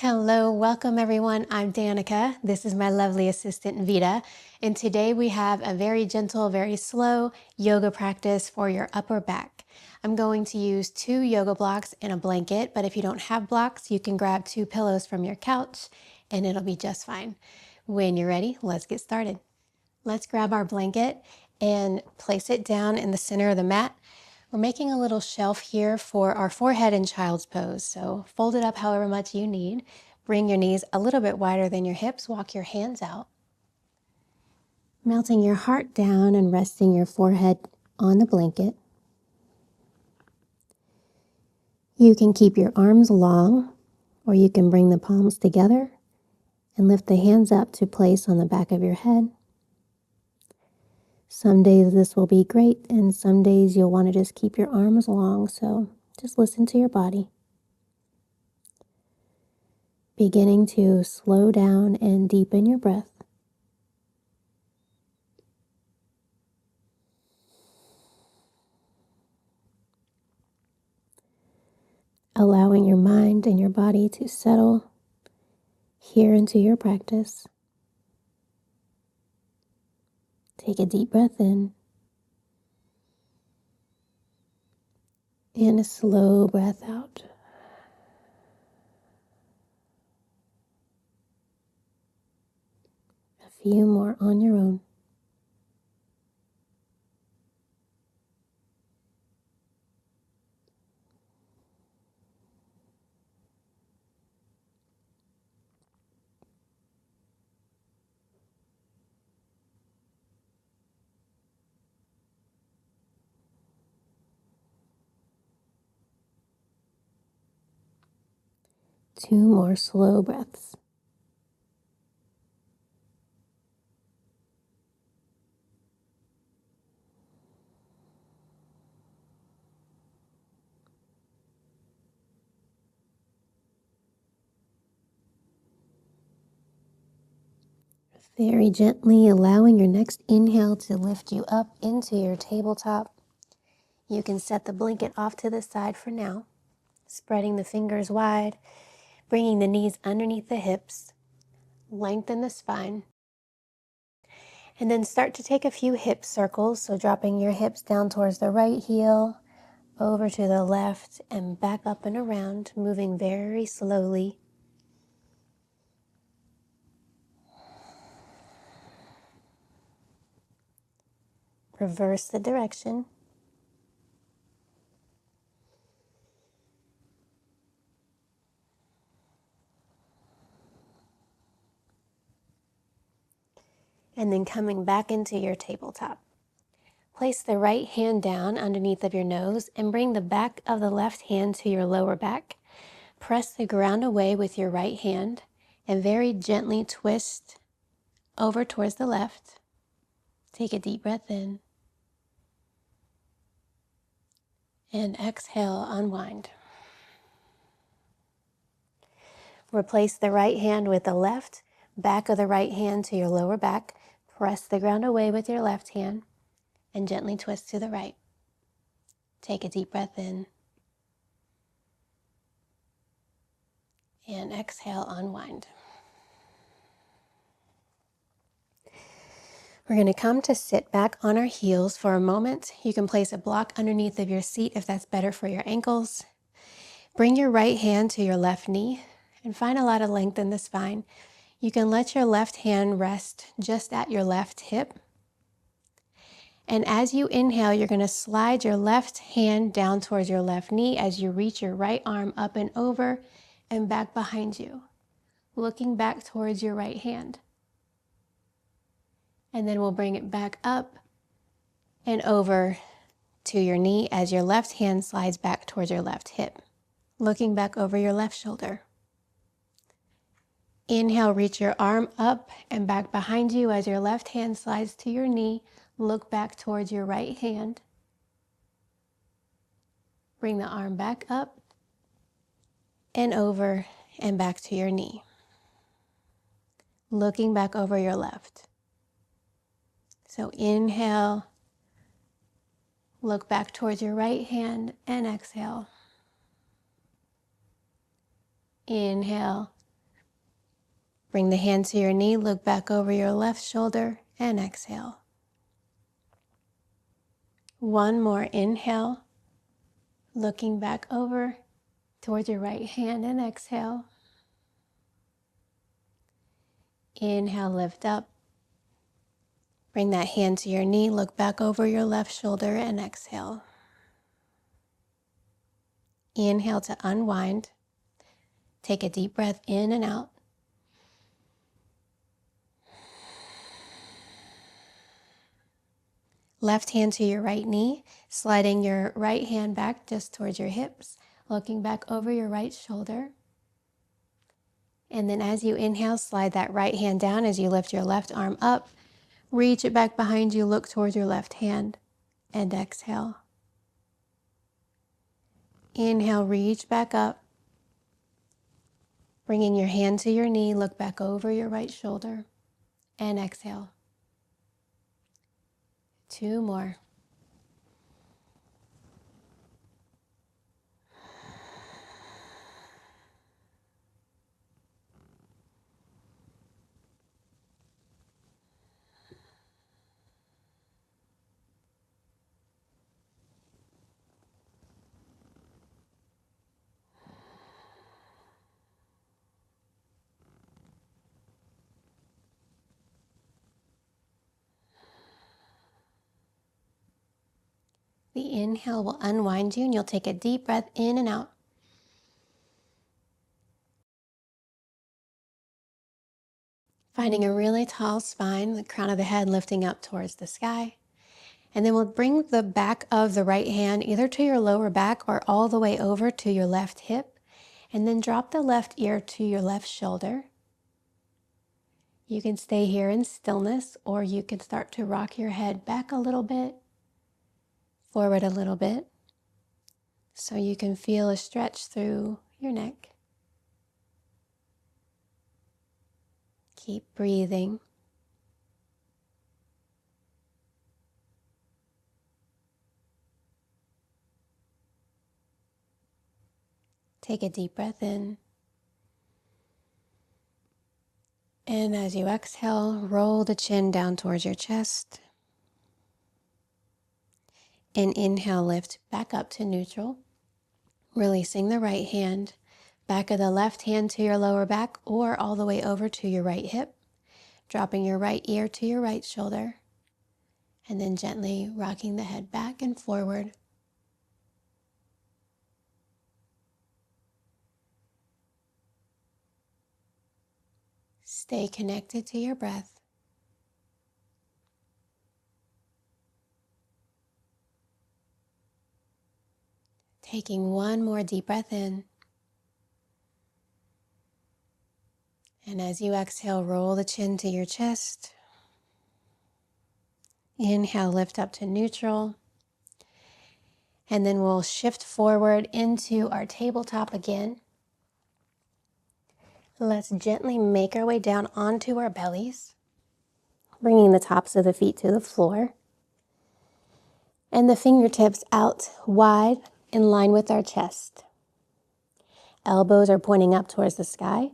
Hello, welcome everyone. I'm Danica. This is my lovely assistant Vita. And today we have a very gentle, very slow yoga practice for your upper back. I'm going to use 2 yoga blocks and a blanket, but if you don't have blocks, you can grab 2 pillows from your couch and it'll be just fine. When you're ready, let's get started. Let's grab our blanket and place it down in the center of the mat. We're making a little shelf here for our forehead in child's pose. So fold it up however much you need. Bring your knees a little bit wider than your hips. Walk your hands out. Melting your heart down and resting your forehead on the blanket. You can keep your arms long, or you can bring the palms together and lift the hands up to place on the back of your head. Some days this will be great, and some days you'll want to just keep your arms long, so just listen to your body. Beginning to slow down and deepen your breath. Allowing your mind and your body to settle here into your practice. Take a deep breath in and a slow breath out. A few more on your own. Two more slow breaths. Very gently allowing your next inhale to lift you up into your tabletop. You can set the blanket off to the side for now, spreading the fingers wide, bringing the knees underneath the hips, lengthen the spine, and then start to take a few hip circles, so dropping your hips down towards the right heel, over to the left, and back up and around, moving very slowly. Reverse the direction. And then coming back into your tabletop. Place the right hand down underneath of your nose and bring the back of the left hand to your lower back. Press the ground away with your right hand and very gently twist over towards the left. Take a deep breath in. And exhale, unwind. Replace the right hand with the left, back of the right hand to your lower back. Press the ground away with your left hand and gently twist to the right. Take a deep breath in. And exhale, unwind. We're going to come to sit back on our heels for a moment. You can place a block underneath of your seat if that's better for your ankles. Bring your right hand to your left knee and find a lot of length in the spine. You can let your left hand rest just at your left hip. And as you inhale, you're going to slide your left hand down towards your left knee as you reach your right arm up and over and back behind you, looking back towards your right hand. And then we'll bring it back up and over to your knee as your left hand slides back towards your left hip, looking back over your left shoulder. Inhale, reach your arm up and back behind you as your left hand slides to your knee. Look back towards your right hand. Bring the arm back up and over and back to your knee. Looking back over your left. So inhale, look back towards your right hand and exhale. Inhale, Bring the hand to your knee, look back over your left shoulder, and exhale. One more, inhale, looking back over towards your right hand, and exhale. Inhale, lift up. Bring that hand to your knee, look back over your left shoulder, and exhale. Inhale to unwind. Take a deep breath in and out. Left hand to your right knee, sliding your right hand back just towards your hips, looking back over your right shoulder. And then as you inhale, slide that right hand down as you lift your left arm up. Reach it back behind you, look towards your left hand, and exhale. Inhale, reach back up. Bringing your hand to your knee, look back over your right shoulder, and exhale. 2 more. The inhale will unwind you, and you'll take a deep breath in and out. Finding a really tall spine, the crown of the head lifting up towards the sky. And then we'll bring the back of the right hand either to your lower back or all the way over to your left hip. And then drop the left ear to your left shoulder. You can stay here in stillness, or you can start to rock your head back a little bit, forward a little bit, so you can feel a stretch through your neck. Keep breathing. Take a deep breath in. And as you exhale, roll the chin down towards your chest. And inhale, lift back up to neutral. Releasing the right hand, back of the left hand to your lower back or all the way over to your right hip. Dropping your right ear to your right shoulder. And then gently rocking the head back and forward. Stay connected to your breath. Taking one more deep breath in. And as you exhale, roll the chin to your chest. Inhale, lift up to neutral. And then we'll shift forward into our tabletop again. Let's gently make our way down onto our bellies, bringing the tops of the feet to the floor. And the fingertips out wide in line with our chest. Elbows are pointing up towards the sky.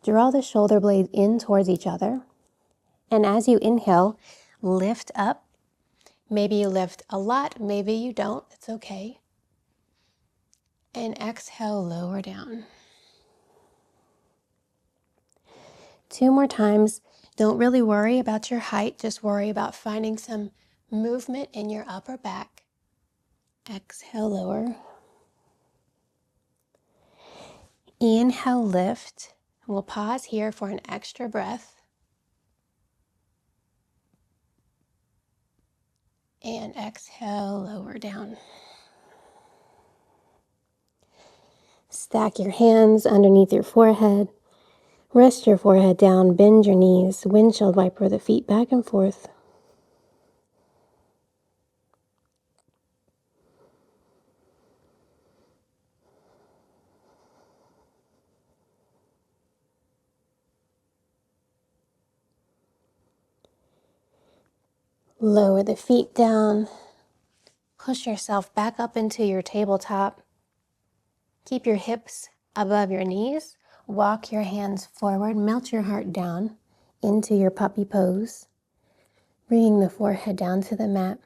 Draw the shoulder blades in towards each other. And as you inhale, lift up. Maybe you lift a lot, maybe you don't, it's okay. And exhale, lower down. 2 more times. Don't really worry about your height, just worry about finding some movement in your upper back. Exhale, lower. Inhale, lift. We'll pause here for an extra breath. And exhale, lower down. Stack your hands underneath your forehead. Rest your forehead down, bend your knees, windshield wiper the feet back and forth. Lower the feet down. Push yourself back up into your tabletop. Keep your hips above your knees, walk your hands forward, melt your heart down into your puppy pose, bringing the forehead down to the mat.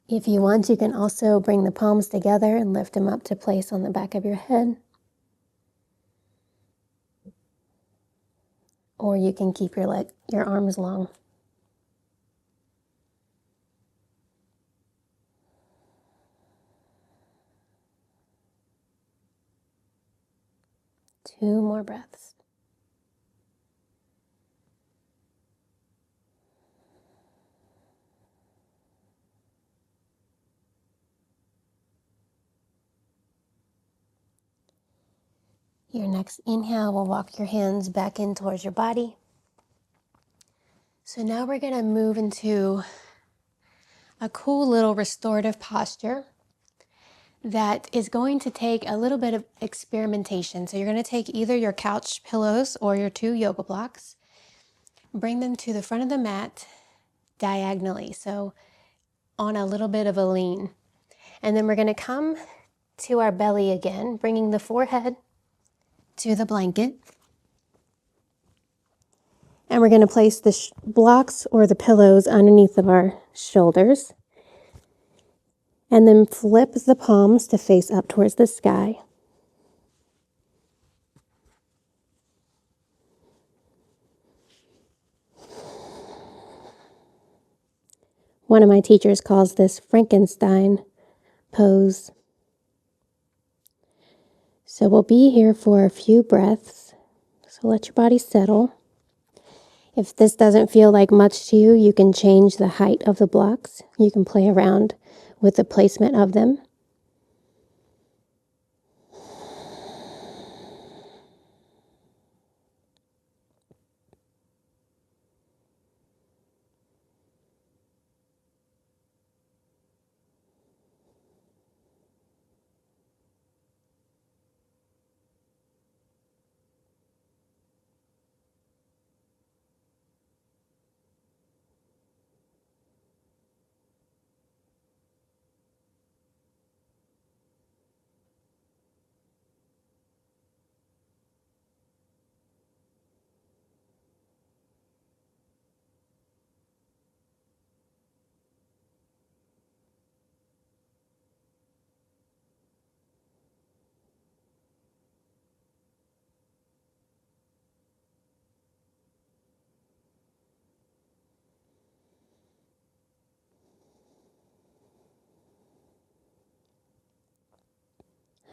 If you want, you can also bring the palms together and lift them up to place on the back of your head. Or you can keep your arms long. Two more breaths. Your next inhale will walk your hands back in towards your body. So now we're going to move into a cool little restorative posture that is going to take a little bit of experimentation. So you're going to take either your couch pillows or your 2 yoga blocks, bring them to the front of the mat diagonally, so on a little bit of a lean. And then we're going to come to our belly again, bringing the forehead to the blanket. And we're going to place the blocks or the pillows underneath of our shoulders. And then flip the palms to face up towards the sky. One of my teachers calls this Frankenstein pose. So we'll be here for a few breaths. So let your body settle. If this doesn't feel like much to you, you can change the height of the blocks. You can play around with the placement of them.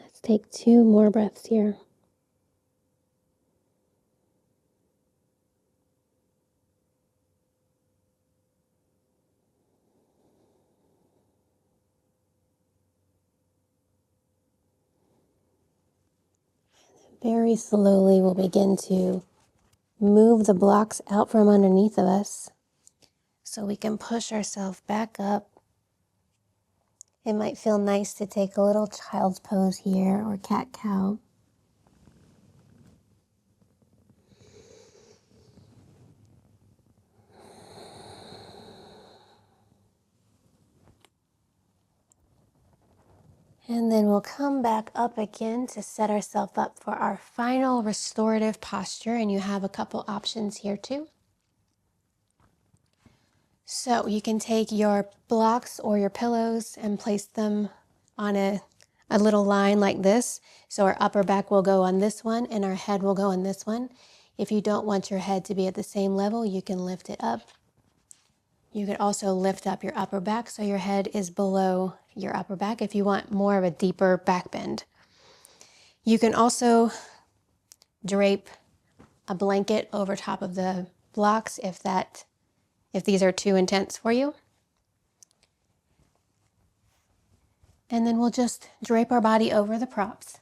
Let's take 2 more breaths here. Very slowly we'll begin to move the blocks out from underneath of us so we can push ourselves back up. It might feel nice to take a little child's pose here or cat-cow. And then we'll come back up again to set ourselves up for our final restorative posture. And you have a couple options here too. So you can take your blocks or your pillows and place them on a little line like this. So our upper back will go on this one and our head will go on this one. If you don't want your head to be at the same level, you can lift it up. You could also lift up your upper back so your head is below your upper back if you want more of a deeper back bend. You can also drape a blanket over top of the blocks if these are too intense for you. And then we'll just drape our body over the props.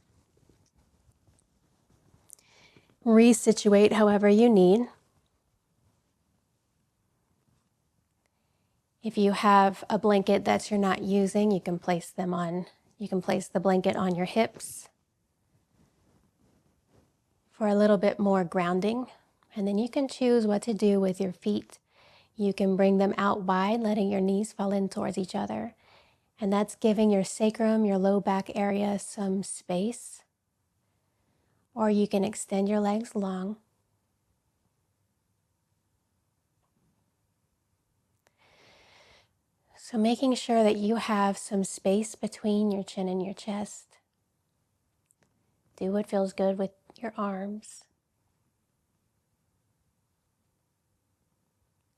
Resituate however you need. If you have a blanket that you're not using, you can place the blanket on your hips for a little bit more grounding. And then you can choose what to do with your feet. You can bring them out wide, letting your knees fall in towards each other. And that's giving your sacrum, your low back area, some space. or you can extend your legs long. So making sure that you have some space between your chin and your chest. Do what feels good with your arms.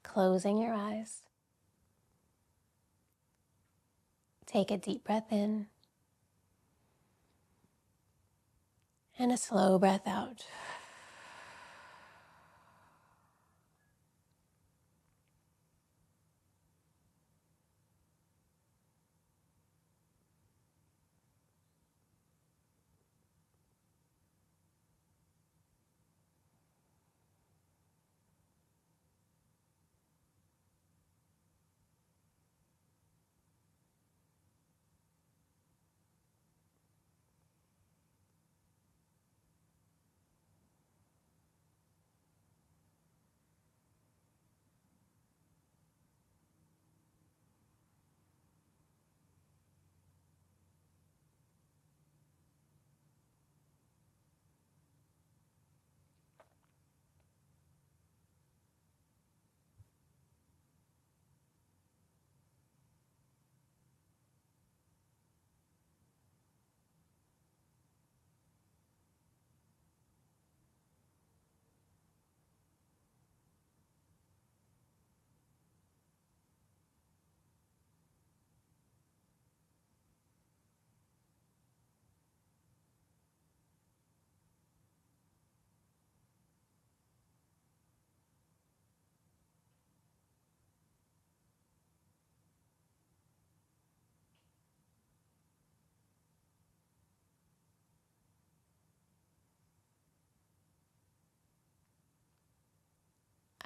Closing your eyes. Take a deep breath in and a slow breath out.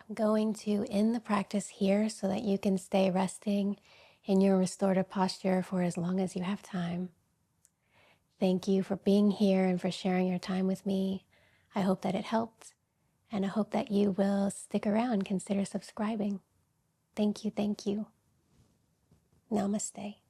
I'm going to end the practice here so that you can stay resting in your restorative posture for as long as you have time. Thank you for being here and for sharing your time with me. I hope that it helped, and I hope that you will stick around, consider subscribing. Thank you, thank you. Namaste.